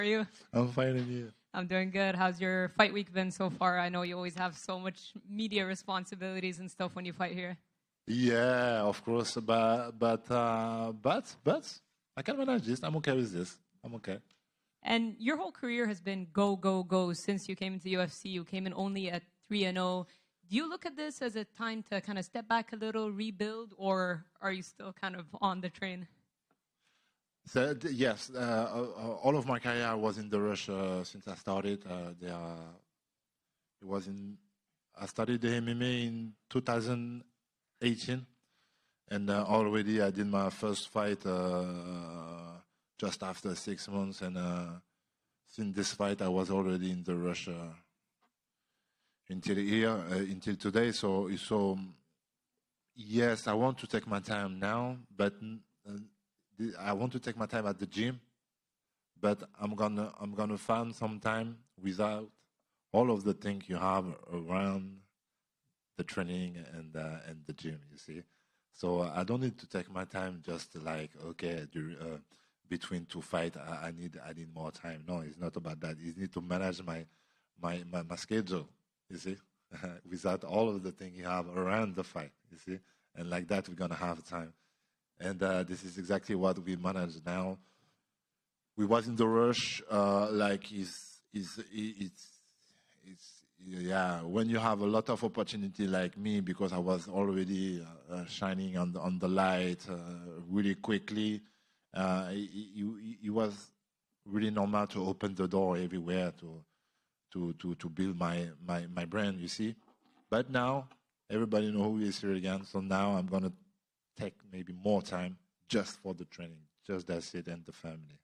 How are you? I'm fine, and you? I'm doing good. How's your fight week been so far? I know you always have so much media responsibilities and stuff when you fight here. Yeah, of course, but I can manage this. I'm okay with this. I'm okay. And your whole career has been go, go, go since you came into UFC. You came in only at 3-0. Do you look at this as a time to kind of step back a little, rebuild, or are you still kind of on the train? So yes, all of my career was in the rush since I started. It was in. I started the MMA in 2018, and already I did my first fight just after 6 months. And since this fight, I was already in the rush until here, until today. So yes, I want to take my time now, but I want to take my time at the gym. But I'm gonna find some time without all of the things you have around the training and the gym. You see, so I don't need to take my time just like okay between two fights. I need more time. No, it's not about that. You need to manage my schedule. You see, without all of the things you have around the fight. You see, and like that we're gonna have time. And this is exactly what we manage now. We was in the rush, like it's yeah. When you have a lot of opportunity like me, because I was already shining on the light really quickly, it was really normal to open the door everywhere to build my brand. You see, but now everybody know who is here again. So now I'm gonna take maybe more time just for the training, just that's it, and the family.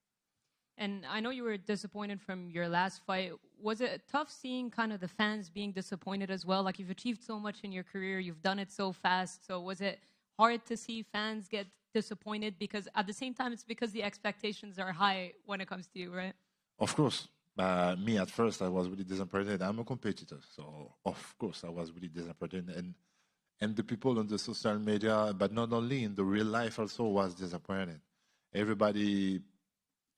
And I know you were disappointed from your last fight. Was it tough seeing kind of the fans being disappointed as well? Like you've achieved so much in your career, you've done it so fast. So was it hard to see fans get disappointed? Because at the same time, it's because the expectations are high when it comes to you, right? Of course. Me at first, I was really disappointed. I'm a competitor, so of course I was really disappointed. And the people on the social media, but not only in the real life, also was disappointed. Everybody,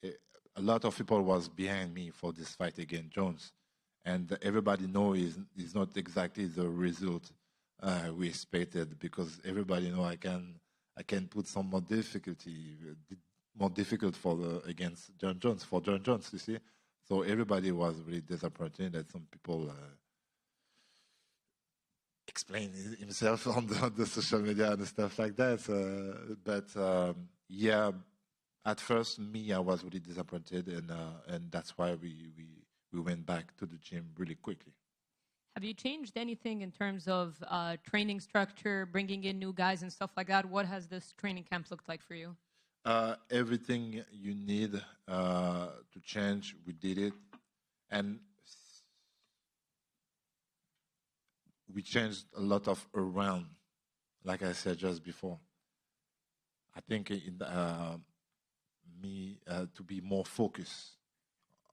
a lot of people was behind me for this fight against Jones, and everybody know is not exactly the result we expected, because everybody know I can put some more difficulty, more difficult for against John Jones, for John Jones. You see, so everybody was really disappointed that some people. Explain himself on the social media and stuff like that. Yeah, at first, me, I was really disappointed, and that's why we went back to the gym really quickly. Have you changed anything in terms of training structure, bringing in new guys and stuff like that? What has this training camp looked like for you? Everything you need to change, we did it, and we changed a lot of around, like I said just before. I think me to be more focused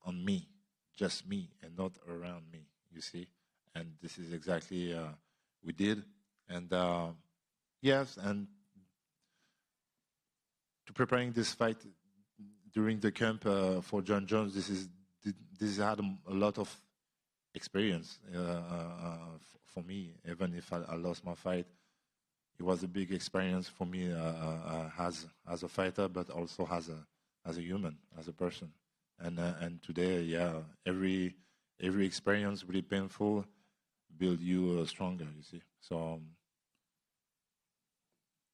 on me, just me, and not around me. You see, and this is exactly we did, and yes, and to preparing this fight during the camp for John Jones, this had a lot of experience for me. Even if I lost my fight, it was a big experience for me as a fighter, but also as a human, as a person. And today, yeah, every experience really painful build you stronger. You see, so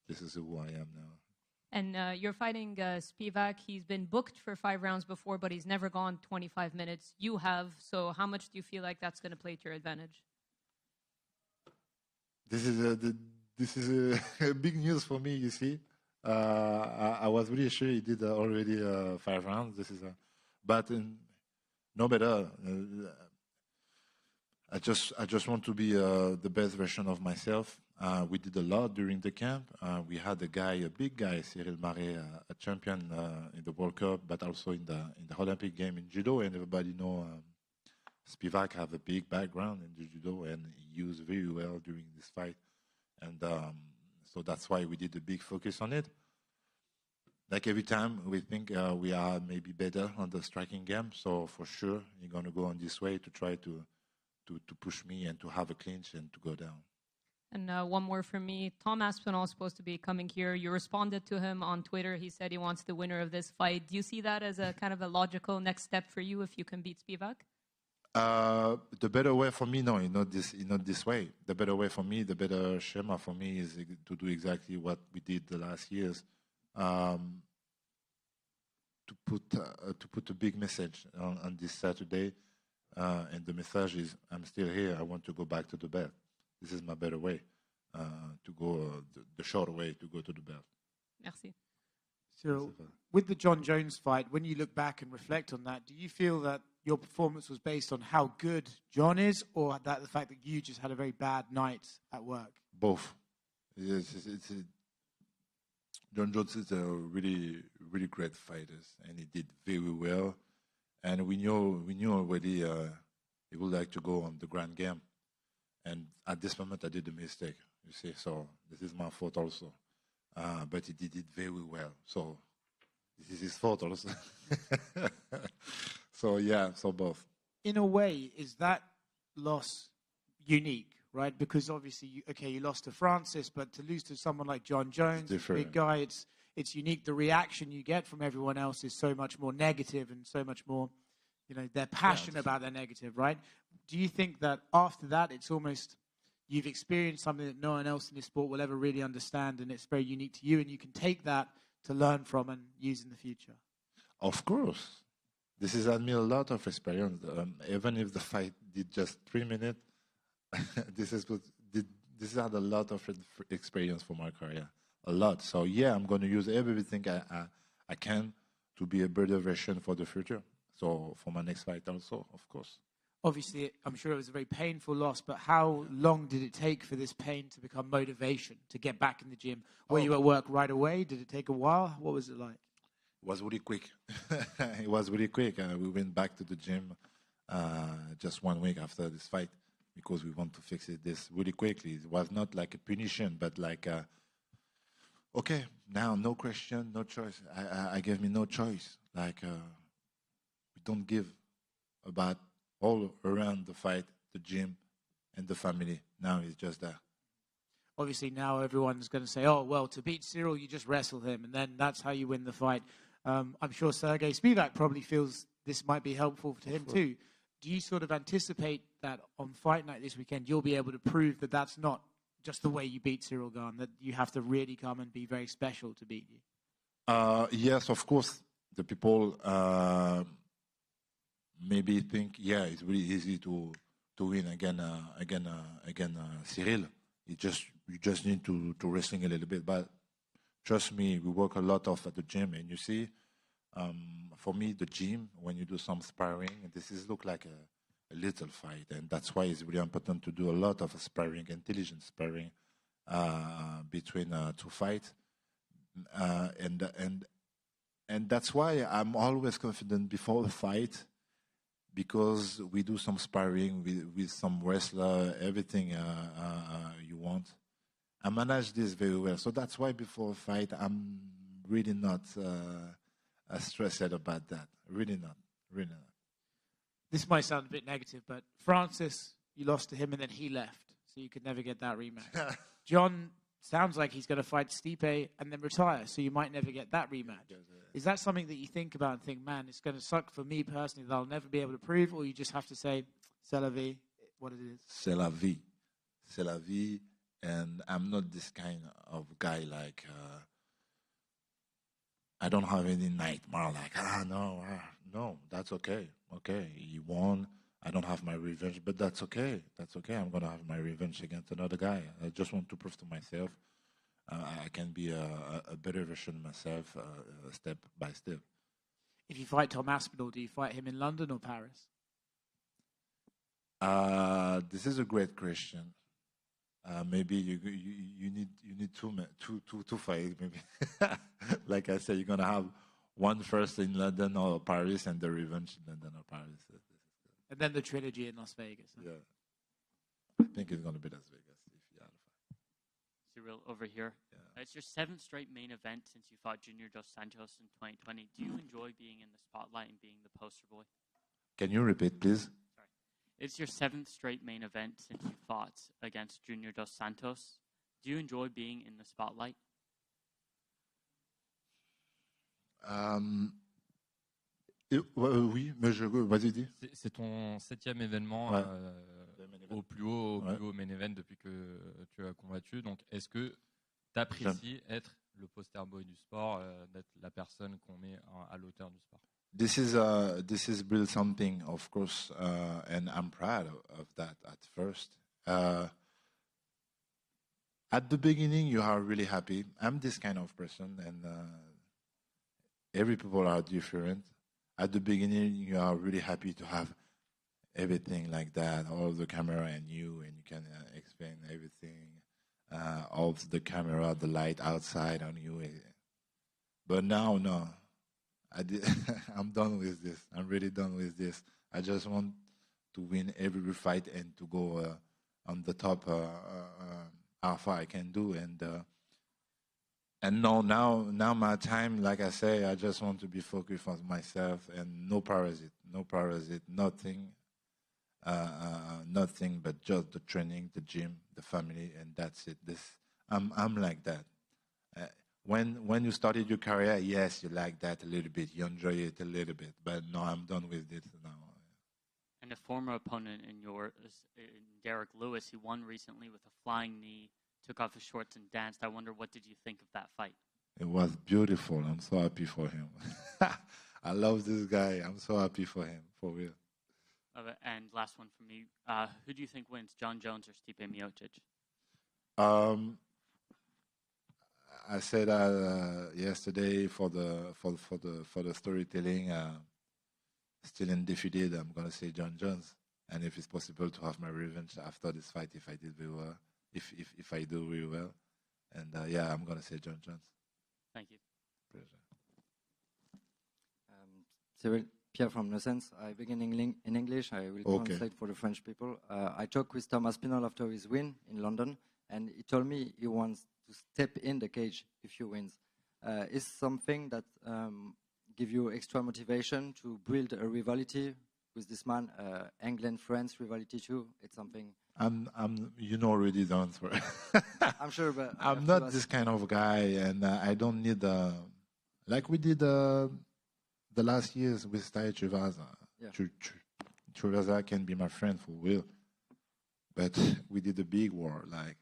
this is who I am now. And you're fighting Spivak. He's been booked for 5 rounds before, but he's never gone 25 minutes. You have. So how much do you feel like that's going to play to your advantage? This is a big news for me. You see, I was really sure he did already 5 rounds. But no matter. I just want to be the best version of myself. We did a lot during the camp. We had a big guy, Cyril Marais, a champion in the World Cup, but also in the Olympic game in judo. And everybody know Spivak have a big background in the judo, and he used very well during this fight. And so that's why we did a big focus on it. like every time we think we are maybe better on the striking game. So for sure, you're going to go on this way to try to push me and to have a clinch and to go down. And one more from me. Tom Aspinall is supposed to be coming here. You responded to him on Twitter. He said he wants the winner of this fight. Do you see that as a kind of a logical next step for you if you can beat Spivak? The better way for me, no, not this way. The better way for me, the better schema for me is to do exactly what we did the last years. To put a big message on this Saturday, and the message is, I'm still here. I want to go back to the belt. This is my better way to go, the short way to go to the belt. Merci. So, with the Jon Jones fight, when you look back and reflect on that, do you feel that your performance was based on how good Jon is, or that the fact that you just had a very bad night at work? Both. Jon Jones is a really, really great fighter, and he did very well. And we knew already he would like to go on the grand game. And at this moment, I did a mistake, you see. So this is my fault also. But he did it very well. So this is his fault also. So, yeah, so both. In a way, is that loss unique, right? Because obviously, you lost to Francis, but to lose to someone like Jon Jones, big guy, it's unique. The reaction you get from everyone else is so much more negative and so much more, they're passionate about their negative, right? Do you think that after that, it's almost you've experienced something that no one else in this sport will ever really understand, and it's very unique to you, and you can take that to learn from and use in the future? Of course. This has had me a lot of experience. Even if the fight did just 3 minutes, this had a lot of experience for my career. A lot. So, yeah, I'm going to use everything I can to be a better version for the future. So, for my next fight also, of course. Obviously, I'm sure it was a very painful loss, but how long did it take for this pain to become motivation, to get back in the gym? Were you at work right away? Did it take a while? What was it like? It was really quick. It was really quick. We went back to the gym just 1 week after this fight because we want to fix this really quickly. It was not like a punition, but like, okay, now no question, no choice. I gave me no choice. Like, we don't give about all around the fight, the gym, and the family. Now it's just that. Obviously, now everyone's going to say, oh, well, to beat Cyril, you just wrestle him, and then that's how you win the fight. I'm sure Sergey Spivak probably feels this might be helpful to him too. Do you sort of anticipate that on fight night this weekend, you'll be able to prove that that's not just the way you beat Cyril Gane, that you have to really come and be very special to beat you? Yes, of course. The people maybe think, yeah, it's really easy to win again Cyril. You just need to wrestling a little bit, but trust me, we work a lot at the gym, and you see, for me, the gym, when you do some sparring, this look like a little fight, and that's why it's really important to do a lot of sparring, intelligent sparring between two fights, and that's why I'm always confident before the fight, because we do some sparring with some wrestler, everything you want. I manage this very well. So that's why before a fight, I'm really not stressed about that. Really not. Really not. This might sound a bit negative, but Francis, you lost to him and then he left. So you could never get that rematch. Jon sounds like he's going to fight Stipe and then retire. So you might never get that rematch. Is that something that you think about and think, man, it's going to suck for me personally that I'll never be able to prove? Or you just have to say, c'est la vie, what it is? C'est la vie. C'est la vie. And I'm not this kind of guy like, I don't have any nightmare like, no, that's okay. Okay, he won. I don't have my revenge, but that's okay. That's okay. I'm going to have my revenge against another guy. I just want to prove to myself I can be a better version of myself step by step. If you fight Tom Aspinall, do you fight him in London or Paris? This is a great question. Maybe you need two fights. Maybe, like I said, you're gonna have one first in London or Paris, and the revenge in London or Paris. And then the trilogy in Las Vegas. Huh? Yeah, I think it's gonna be Las Vegas. Cyril, over here. Yeah. It's your 7th straight main event since you fought Junior Dos Santos in 2020. Do you enjoy being in the spotlight and being the poster boy? Can you repeat, please? Sorry. It's your 7th straight main event since you fought against Junior Dos Santos. Do you enjoy being in the spotlight? Oui, mais vas-y, dis. C'est ton 7e événement Ouais. au plus haut Ouais. main event depuis que tu as combattu. Donc, est-ce que tu apprécies être le poster boy du sport, d'être la personne qu'on met à l'auteur du sport? This is real something, of course, and I'm proud of that at first. At the beginning, you are really happy. I'm this kind of person, and every people are different. At the beginning, you are really happy to have everything like that, all the camera and you can explain everything, all the camera, the light outside on you. But now, no. I'm done with this. I'm really done with this. I just want to win every fight and to go on the top how far I can do. And now my time, like I say, I just want to be focused on myself and no parasite, nothing, nothing but just the training, the gym, the family, and that's it. I'm like that. When you started your career, yes, you like that a little bit, you enjoy it a little bit, but no, I'm done with it now. And a former opponent in Derek Lewis, he won recently with a flying knee, took off his shorts and danced. I wonder, what did you think of that fight? It was beautiful. I'm so happy for him. I love this guy. I'm so happy for him, for real. And last one for me. Who do you think wins, John Jones or Stipe Miocic? I said yesterday for the storytelling, still undefeated. I'm gonna say John Jones, and if it's possible to have my revenge after this fight, if I did very well, if I do really well, and yeah, I'm gonna say John Jones. Thank you. Pleasure. Cyril, Pierre from No Sense. I begin in English. I will translate for the French people. I talked with Thomas Pinal after his win in London, and he told me he wants to step in the cage if you win. Is something that give you extra motivation to build a rivalry with this man? England-France rivalry too. It's something. You know already the answer. I'm sure, but I'm not this kind of guy, and I don't need like we did the last years with Tai Tuivasa. Yeah. Tuivasa can be my friend for real, but we did a big war. Like,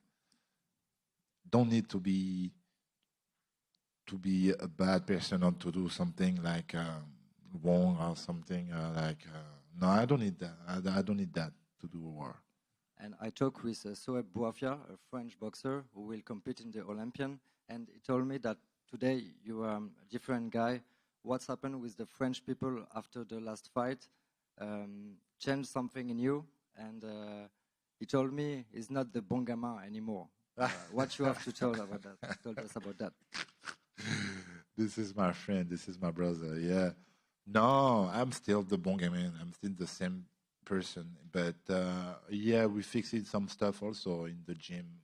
don't need to be a bad person or to do something like wrong or something no, I don't need that. I don't need that to do a war. And I talked with Soeb Bouafia, a French boxer who will compete in the Olympian, and he told me that today you are a different guy. What's happened with the French people after the last fight changed something in you, and he told me he's not the bon gamin anymore. What you have to tell us about that? This is my friend. This is my brother. Yeah. No, I'm still the bon gamin. I'm still the same person. But yeah, we fixed some stuff also in the gym.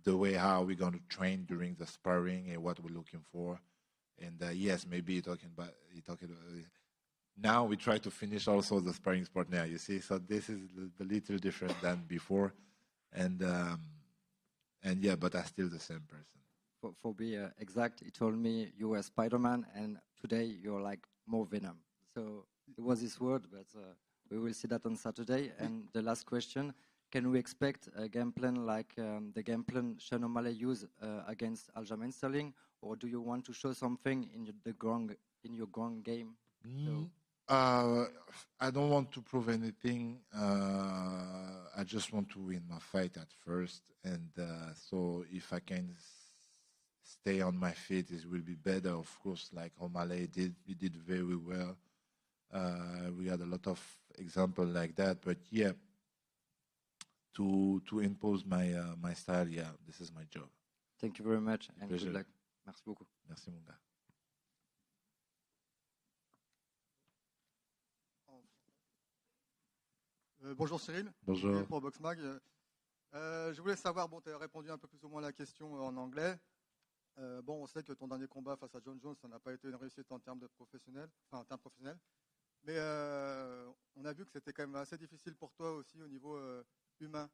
The way how we're going to train during the sparring and what we're looking for. And yes, maybe you're talking about now we try to finish also the sparring sport now. You see, so this is the little different than before. And yeah, but I'm still the same person. For be exact, he told me you were Spider-Man, and today you're like more Venom. So it was his word, but we will see that on Saturday. And the last question, can we expect a game plan like the game plan Sean O'Malley used against Aljamain Sterling, or do you want to show something in your ground game? I don't want to prove anything. I just want to win my fight at first, and so if I can stay on my feet, it will be better. Of course, like O'Malley did, he did very well. We had a lot of examples like that, but yeah, to impose my style, yeah, this is my job. Thank you very much, and Pleasure. good luck. Merci beaucoup. Merci, mon gars. Bonjour Cyril. Bonjour. Pour Boxmag. Je voulais savoir, bon, tu as répondu un peu plus ou moins à la question en anglais. Bon, on sait que ton dernier combat face à John Jones, ça n'a pas été une réussite en termes professionnels. Mais on a vu que c'était quand même assez difficile pour toi aussi au niveau humain.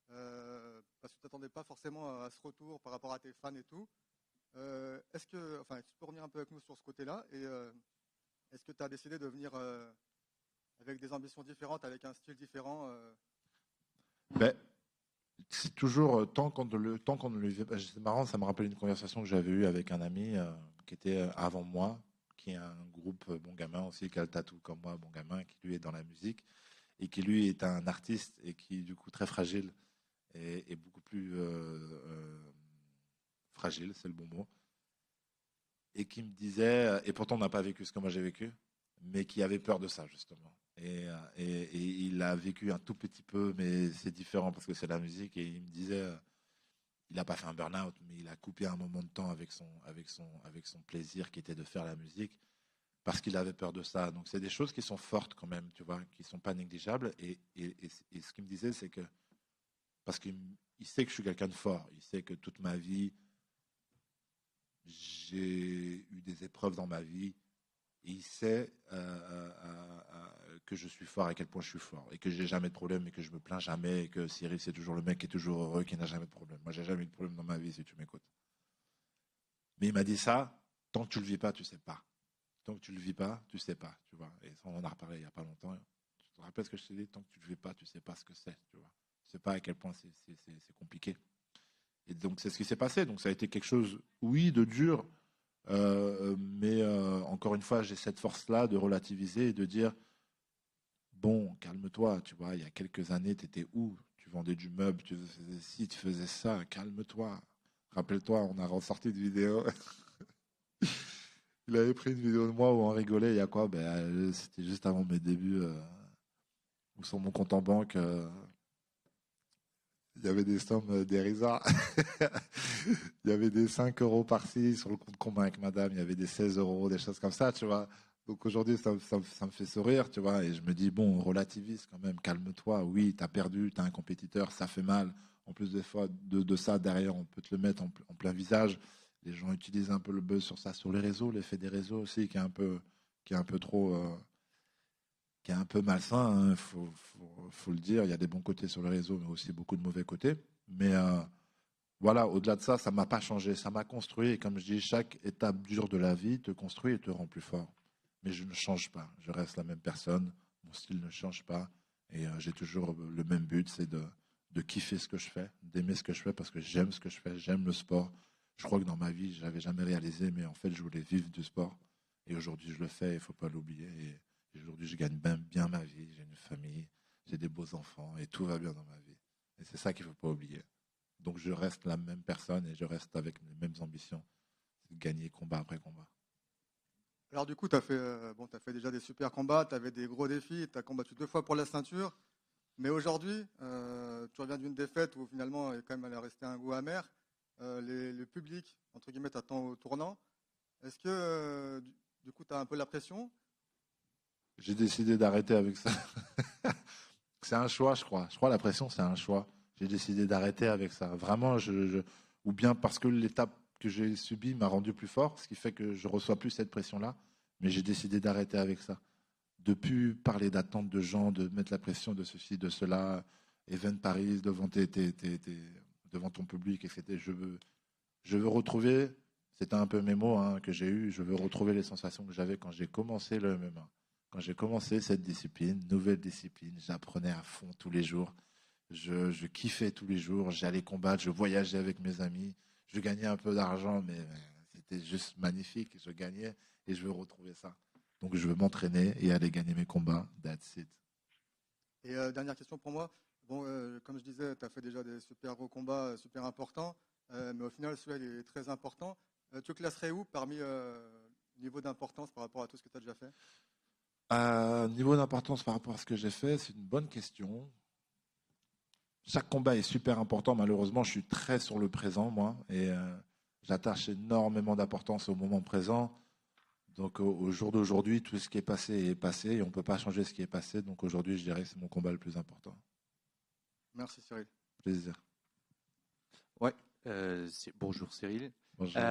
Parce que tu n'attendais pas forcément à ce retour par rapport à tes fans et tout. Est-ce que, enfin, tu peux revenir un peu avec nous sur ce côté-là et est-ce que tu as décidé de venir avec des ambitions différentes, avec un style différent Ben, c'est toujours tant qu'on ne le vit. C'est marrant, ça me rappelle une conversation que j'avais eue avec un ami qui était avant moi, qui est un groupe Bon Gamin aussi, qui a le tatou comme moi, Bon Gamin, qui lui est dans la musique et qui lui est un artiste et qui du coup très fragile et beaucoup plus fragile, c'est le bon mot, et qui me disait, et pourtant on n'a pas vécu ce que moi j'ai vécu, mais qui avait peur de ça justement. Et il a vécu un tout petit peu, mais c'est différent parce que c'est la musique. Et il me disait, il n'a pas fait un burn-out, mais il a coupé un moment de temps avec son plaisir qui était de faire la musique parce qu'il avait peur de ça. Donc c'est des choses qui sont fortes quand même, tu vois, qui ne sont pas négligeables. Et ce qu'il me disait, c'est que, parce qu'il sait que je suis quelqu'un de fort, il sait que toute ma vie, j'ai eu des épreuves dans ma vie. Et il sait que je suis fort, à quel point je suis fort, et que j'ai jamais de problème, et que je me plains jamais, et que Cyril, c'est toujours le mec qui est toujours heureux, qui n'a jamais de problème. Moi, j'ai jamais eu de problème dans ma vie, si tu m'écoutes. Mais il m'a dit ça, tant que tu le vis pas, tu sais pas. Tant que tu le vis pas, tu sais pas, tu vois. Et ça, on en a reparlé il y a pas longtemps. Tu te rappelles ce que je t'ai dit? Tant que tu le vis pas, tu sais pas ce que c'est, tu vois. Tu sais pas à quel point c'est compliqué. Et donc, c'est ce qui s'est passé. Donc, ça a été quelque chose, oui, de dur, mais encore une fois, j'ai cette force-là de relativiser et de dire, bon, calme-toi, tu vois, il y a quelques années, tu étais où? Tu vendais du meuble, tu faisais ci, tu faisais ça, calme-toi. Rappelle-toi, on a ressorti une vidéo. Il avait pris une vidéo de moi où on rigolait, il y a quoi? Ben, c'était juste avant mes débuts, où sur mon compte en banque, il y avait des sommes dérisoires. Il y avait des 5 euros par-ci sur le compte commun avec madame, il y avait des 16 euros, des choses comme ça, tu vois. Donc aujourd'hui, ça me fait sourire, tu vois. Et je me dis, bon, relativise quand même, calme-toi. Oui, tu as perdu, tu as un compétiteur, ça fait mal. En plus des fois, de ça, derrière, on peut te le mettre en plein visage. Les gens utilisent un peu le buzz sur ça, sur les réseaux, l'effet des réseaux aussi, qui est un peu trop... qui est un peu malsain, il faut le dire. Il y a des bons côtés sur le réseau, mais aussi beaucoup de mauvais côtés. Mais voilà, au-delà de ça, ça ne m'a pas changé. Ça m'a construit. Et comme je dis, chaque étape dure de la vie te construit et te rend plus fort. Mais je ne change pas. Je reste la même personne. Mon style ne change pas. Et j'ai toujours le même but, c'est de kiffer ce que je fais, d'aimer ce que je fais parce que j'aime ce que je fais, j'aime le sport. Je crois que dans ma vie, je n'avais jamais réalisé, mais en fait, je voulais vivre du sport. Et aujourd'hui, je le fais, il ne faut pas l'oublier. Et aujourd'hui, je gagne bien ma vie, j'ai une famille, j'ai des beaux enfants et tout va bien dans ma vie. Et c'est ça qu'il ne faut pas oublier. Donc je reste la même personne et je reste avec les mêmes ambitions. C'est de gagner combat après combat. Alors du coup, tu as fait déjà des super combats, tu avais des gros défis, tu as combattu 2 fois pour la ceinture. Mais aujourd'hui, tu reviens d'une défaite où finalement, il est quand même resté un goût amer. Le public, entre guillemets, t'attend au tournant. Est-ce que du coup, tu as un peu la pression? J'ai décidé d'arrêter avec ça. C'est un choix, je crois. Je crois que la pression, c'est un choix. J'ai décidé d'arrêter avec ça. Vraiment, ou bien parce que l'étape que j'ai subie m'a rendu plus fort, ce qui fait que je ne reçois plus cette pression-là. Mais j'ai décidé d'arrêter avec ça. De plus parler d'attente de gens, de mettre la pression de ceci, de cela, Event Paris, devant, devant ton public, etc. Je veux retrouver, c'était un peu mes mots que j'ai eus, je veux retrouver les sensations que j'avais quand j'ai commencé le MMA. Quand j'ai commencé cette discipline, nouvelle discipline, j'apprenais à fond tous les jours. Je kiffais tous les jours, j'allais combattre, je voyageais avec mes amis, je gagnais un peu d'argent, mais c'était juste magnifique. Je gagnais et je veux retrouver ça. Donc je veux m'entraîner et aller gagner mes combats. That's it. Et dernière question pour moi. Bon, comme je disais, tu as fait déjà des super gros combats, super importants, mais au final, celui-là il est très important. Tu le classerais où parmi niveau d'importance par rapport à tout ce que tu as déjà fait? Niveau d'importance par rapport à ce que j'ai fait, c'est une bonne question. Chaque combat est super important. Malheureusement, je suis très sur le présent, moi, et j'attache énormément d'importance au moment présent. Donc, au jour d'aujourd'hui, tout ce qui est passé et on ne peut pas changer ce qui est passé. Donc, aujourd'hui, je dirais que c'est mon combat le plus important. Merci, Cyril. Plaisir. Ouais, bonjour Cyril. Bonjour.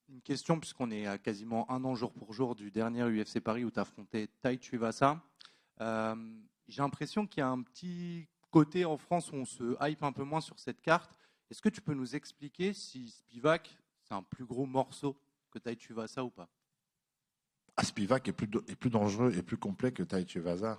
Une question, puisqu'on est à quasiment 1 an jour pour jour du dernier UFC Paris où tu as affronté Tai Tuivasa. J'ai l'impression qu'il y a un petit côté en France où on se hype un peu moins sur cette carte. Est-ce que tu peux nous expliquer si Spivak, c'est un plus gros morceau que Tai Tuivasa ou pas? Spivak est plus dangereux et plus complet que Tai Tuivasa.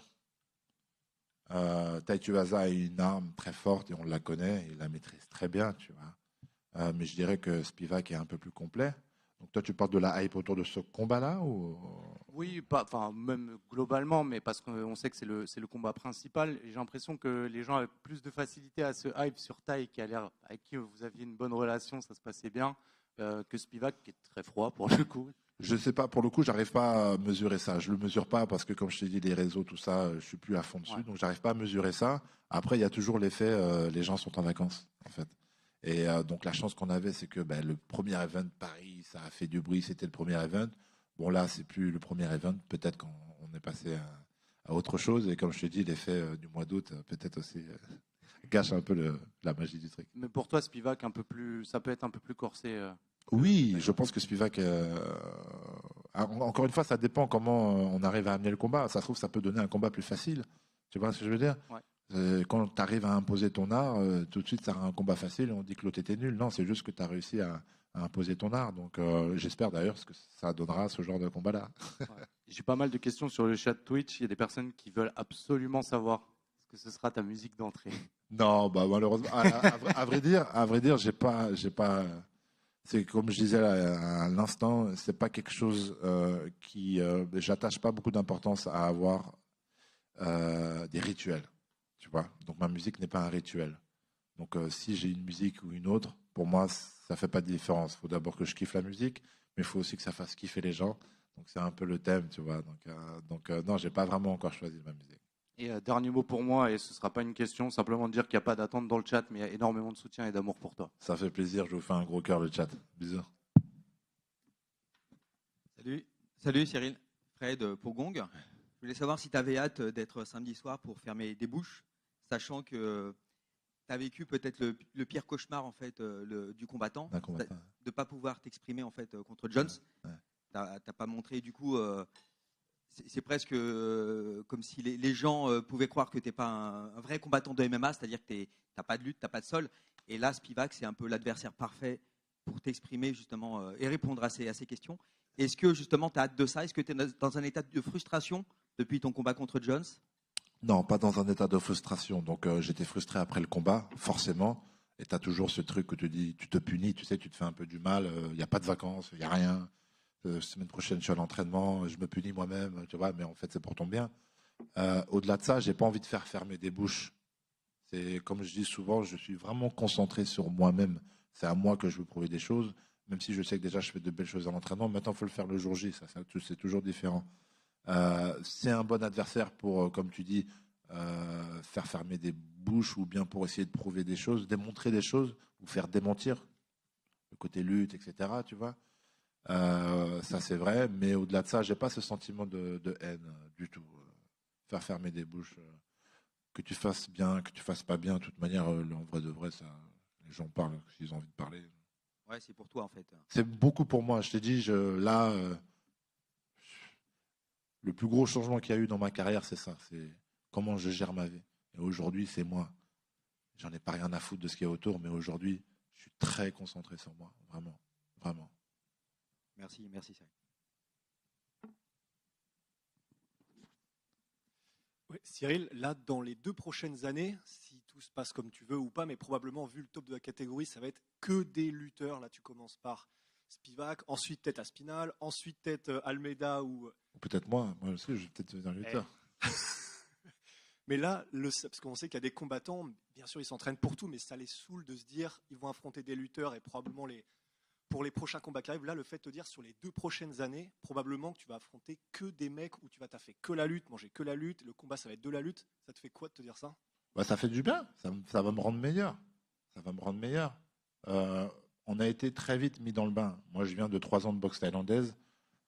Tai Tuivasa a une arme très forte et on la connaît, il la maîtrise très bien, tu vois. Mais je dirais que Spivak est un peu plus complet. Donc toi, tu parles de la hype autour de ce combat-là ou... Oui, même globalement, mais parce qu'on sait que c'est le combat principal. J'ai l'impression que les gens avaient plus de facilité à se hype sur Tai, avec qui vous aviez une bonne relation, ça se passait bien, que Spivak, qui est très froid pour le coup. Je ne sais pas, pour le coup, j'arrive pas à mesurer ça. Je le mesure pas parce que, comme je t'ai dit, les réseaux, tout ça, je suis plus à fond dessus, donc j'arrive pas à mesurer ça. Après, il y a toujours l'effet, les gens sont en vacances, en fait. Et donc la chance qu'on avait, c'est que le premier event Paris, ça a fait du bruit, c'était le premier event. Bon là, c'est plus le premier event, peut-être qu'on est passé à autre chose. Et comme je te dis, l'effet du mois d'août, peut-être aussi gâche un peu la magie du truc. Mais pour toi, Spivak, ça peut être un peu plus corsé. Oui, je pense que Spivak, encore une fois, ça dépend comment on arrive à amener le combat. Ça se trouve, ça peut donner un combat plus facile. Tu vois ce que je veux dire? Ouais. Quand tu arrives à imposer ton art, tout de suite, ça a un combat facile et on dit que l'autre était nul. Non, c'est juste que tu as réussi à imposer ton art. Donc, j'espère d'ailleurs que ça donnera ce genre de combat-là. Ouais. J'ai pas mal de questions sur le chat Twitch. Il y a des personnes qui veulent absolument savoir ce que ce sera ta musique d'entrée. Non, malheureusement, à vrai dire, j'ai pas. C'est comme je disais à l'instant, c'est pas quelque chose qui. J'attache pas beaucoup d'importance à avoir des rituels. Tu vois, donc ma musique n'est pas un rituel. Donc si j'ai une musique ou une autre, pour moi, ça fait pas de différence. Il faut d'abord que je kiffe la musique, mais il faut aussi que ça fasse kiffer les gens. Donc c'est un peu le thème, tu vois. Donc non, j'ai pas vraiment encore choisi ma musique. Et dernier mot pour moi, et ce sera pas une question, simplement de dire qu'il n'y a pas d'attente dans le chat, mais il y a énormément de soutien et d'amour pour toi. Ça fait plaisir, je vous fais un gros cœur le chat. Bisous. Salut Cyril, Fred pour Gong. Je voulais savoir si tu avais hâte d'être samedi soir pour fermer des bouches, sachant que tu as vécu peut-être le pire cauchemar en fait du combattant, de ne pas pouvoir t'exprimer en fait contre Jones. Ouais. Tu n'as pas montré du coup. C'est presque comme si les gens pouvaient croire que tu n'es pas un vrai combattant de MMA, c'est-à-dire que tu n'as pas de lutte, tu n'as pas de sol. Et là, Spivak, c'est un peu l'adversaire parfait pour t'exprimer justement et répondre à ces questions. Est-ce que justement tu as hâte de ça? Est-ce que tu es dans un état de frustration depuis ton combat contre Jones? Non, pas dans un état de frustration. Donc j'étais frustré après le combat, forcément. Et tu as toujours ce truc où tu dis, tu te punis, tu sais, tu te fais un peu du mal. Il n'y a pas de vacances, il n'y a rien. Semaine prochaine, je suis à l'entraînement, je me punis moi-même, tu vois, mais en fait, c'est pour ton bien. Au-delà de ça, j'ai pas envie de faire fermer des bouches. C'est comme je dis souvent, je suis vraiment concentré sur moi-même. C'est à moi que je veux prouver des choses, même si je sais que déjà je fais de belles choses à l'entraînement. Maintenant, il faut le faire le jour J, c'est toujours différent. C'est un bon adversaire pour, comme tu dis, faire fermer des bouches ou bien pour essayer de prouver des choses, démontrer des choses ou faire démentir le côté lutte, etc. Tu vois. Ça c'est vrai, mais au-delà de ça, j'ai pas ce sentiment de haine du tout. Faire fermer des bouches, que tu fasses bien, que tu fasses pas bien, de toute manière, en vrai de vrai, ça, les gens parlent s'ils ont envie de parler. Ouais, c'est pour toi en fait. C'est beaucoup pour moi. Je t'ai dit, là, le plus gros changement qu'il y a eu dans ma carrière, c'est ça. C'est comment je gère ma vie. Et aujourd'hui, c'est moi. J'en ai pas rien à foutre de ce qu'il y a autour, mais aujourd'hui, je suis très concentré sur moi, vraiment, vraiment. Merci Cyril. Ouais, Cyril, là, dans les 2 prochaines années, si tout se passe comme tu veux ou pas, mais probablement, vu le top de la catégorie, ça va être que des lutteurs. Là, tu commences par Spivak, ensuite peut-être Aspinall, ensuite peut-être Almeida ou peut-être moi aussi, je vais peut-être devenir lutteur. Mais là, parce qu'on sait qu'il y a des combattants, bien sûr, ils s'entraînent pour tout, mais ça les saoule de se dire ils vont affronter des lutteurs et probablement pour les prochains combats qui arrivent, là, le fait de te dire sur les 2 prochaines années, probablement que tu vas affronter que des mecs où tu vas taffer que la lutte, manger que la lutte, le combat ça va être de la lutte. Ça te fait quoi de te dire ça? Ça fait du bien, ça va me rendre meilleur. Ça va me rendre meilleur. On a été très vite mis dans le bain. Moi, je viens de 3 ans de boxe thaïlandaise,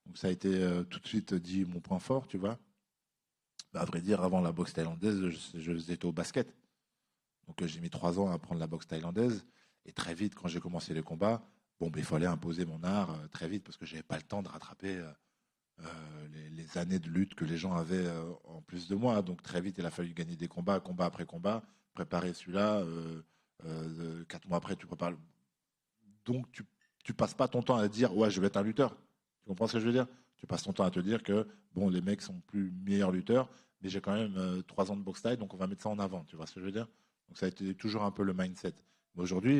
donc ça a été tout de suite dit mon point fort, tu vois. À vrai dire, avant la boxe thaïlandaise, j'étais au basket. Donc j'ai mis 3 ans à apprendre la boxe thaïlandaise. Et très vite, quand j'ai commencé les combats, il fallait imposer mon art très vite parce que j'avais pas le temps de rattraper les années de lutte que les gens avaient en plus de moi. Donc très vite, il a fallu gagner des combats, combat après combat, préparer celui-là. 4 mois après, tu prépares. Donc tu passes pas ton temps à dire ouais, je vais être un lutteur. Tu comprends ce que je veux dire? Tu passes ton temps à te dire que bon, les mecs sont plus meilleurs lutteurs, mais j'ai quand même 3 ans de boxe taille, donc on va mettre ça en avant. Tu vois ce que je veux dire? Donc ça a été toujours un peu le mindset. Mais aujourd'hui,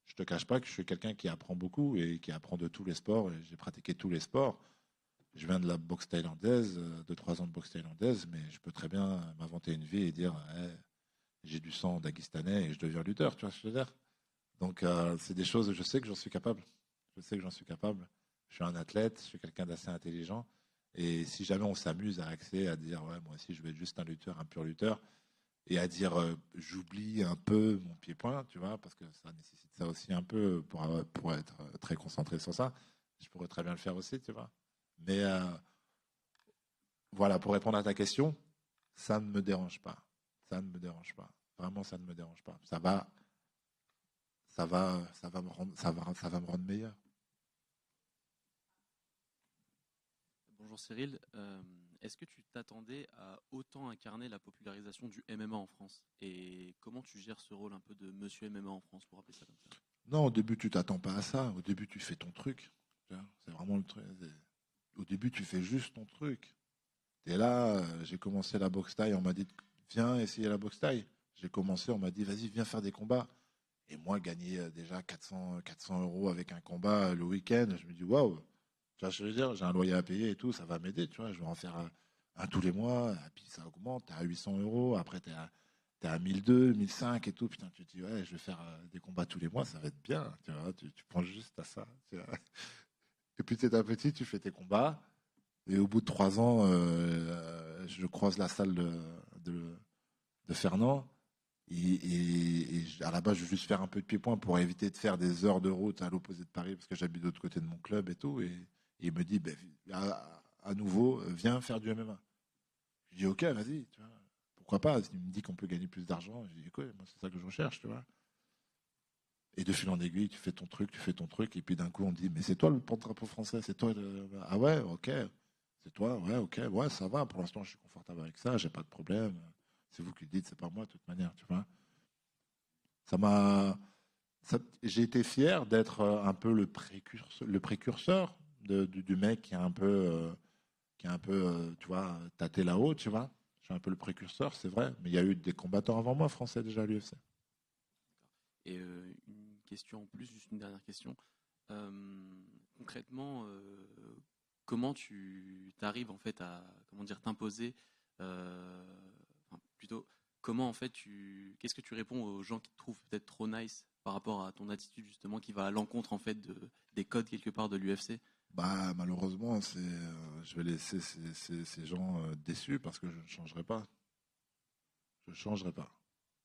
je te cache pas que je suis quelqu'un qui apprend beaucoup et qui apprend de tous les sports. Et j'ai pratiqué tous les sports. Je viens de la boxe thaïlandaise, de 3 ans de boxe thaïlandaise, mais je peux très bien m'inventer une vie et dire j'ai du sang daguestanais et je deviens lutteur. Tu vois ce que je veux dire? Donc c'est des choses, je sais que j'en suis capable. Je sais que j'en suis capable. Je suis un athlète, je suis quelqu'un d'assez intelligent. Et si jamais on s'amuse à accéder à dire ouais, moi aussi je vais être juste un lutteur, un pur lutteur, et à dire j'oublie un peu mon pied-point, tu vois, parce que ça nécessite ça aussi un peu pour être très concentré sur ça. Je pourrais très bien le faire aussi, tu vois. Mais voilà, pour répondre à ta question, ça ne me dérange pas. Ça ne me dérange pas. Vraiment, ça ne me dérange pas. Ça va me rendre meilleur. Bonjour Cyril, est-ce que tu t'attendais à autant incarner la popularisation du MMA en France? Et comment tu gères ce rôle un peu de monsieur MMA en France, pour appeler ça comme ça? Non, au début, tu t'attends pas à ça. Au début, tu fais ton truc. C'est vraiment le truc. Au début, tu fais juste ton truc. Et là, j'ai commencé la boxe taille, on m'a dit viens essayer la boxe taille. J'ai commencé, on m'a dit vas-y, viens faire des combats. Et moi, gagner déjà 400 € avec un combat le week-end, je me dis waouh. Tu vois ce que je veux dire? J'ai un loyer à payer et tout, ça va m'aider, tu vois. Je vais en faire un tous les mois, et puis ça augmente, t'es à 800 €, après t'es à 1200, 1500 et tout. Putain, tu te dis, ouais, je vais faire des combats tous les mois, ça va être bien, tu vois. Tu penses juste à ça. Tu vois. Et puis petit à petit, tu fais tes combats. Et au bout de 3 ans, je croise la salle de Fernand. Et à la base, je veux juste faire un peu de pied-point pour éviter de faire des heures de route à l'opposé de Paris, parce que j'habite de l'autre côté de mon club et tout. Et il me dit, à nouveau, viens faire du MMA. Je dis, ok, vas-y, tu vois, pourquoi pas? Il me dit qu'on peut gagner plus d'argent. Je dis, écoute, moi, c'est ça que je recherche, tu vois. Et de fil en aiguille, tu fais ton truc, et puis d'un coup, on dit, mais c'est toi le porte-drapeau français, c'est toi le... Ah ouais, ok, c'est toi, ouais, ok, ouais, ça va, pour l'instant, je suis confortable avec ça, j'ai pas de problème. C'est vous qui le dites, c'est pas moi, de toute manière, tu vois. J'ai été fier d'être un peu le précurseur du mec qui a un peu, tu vois, tâté là-haut, tu vois. Je suis un peu le précurseur, c'est vrai, mais il y a eu des combattants avant moi, français déjà à l'UFC. Et une question en plus, juste une dernière question. Concrètement, comment tu t'arrives en fait à, comment dire, t'imposer, plutôt, comment en fait qu'est-ce que tu réponds aux gens qui te trouvent peut-être trop nice par rapport à ton attitude justement qui va à l'encontre en fait des codes quelque part de l'UFC? Bah malheureusement, je vais laisser ces gens déçus parce que je ne changerai pas. Je ne changerai pas.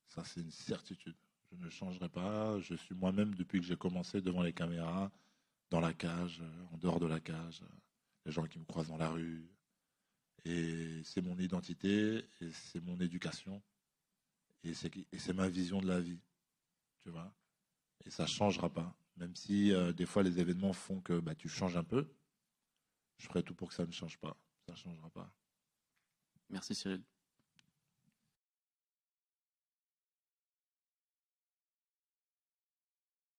Ça c'est une certitude. Je ne changerai pas. Je suis moi-même depuis que j'ai commencé devant les caméras, dans la cage, en dehors de la cage, les gens qui me croisent dans la rue. Et c'est mon identité, et c'est mon éducation, et c'est ma vision de la vie, tu vois. Et ça ne changera pas. Même si des fois les événements font que tu changes un peu, je ferai tout pour que ça ne change pas. Ça ne changera pas. Merci Cyril.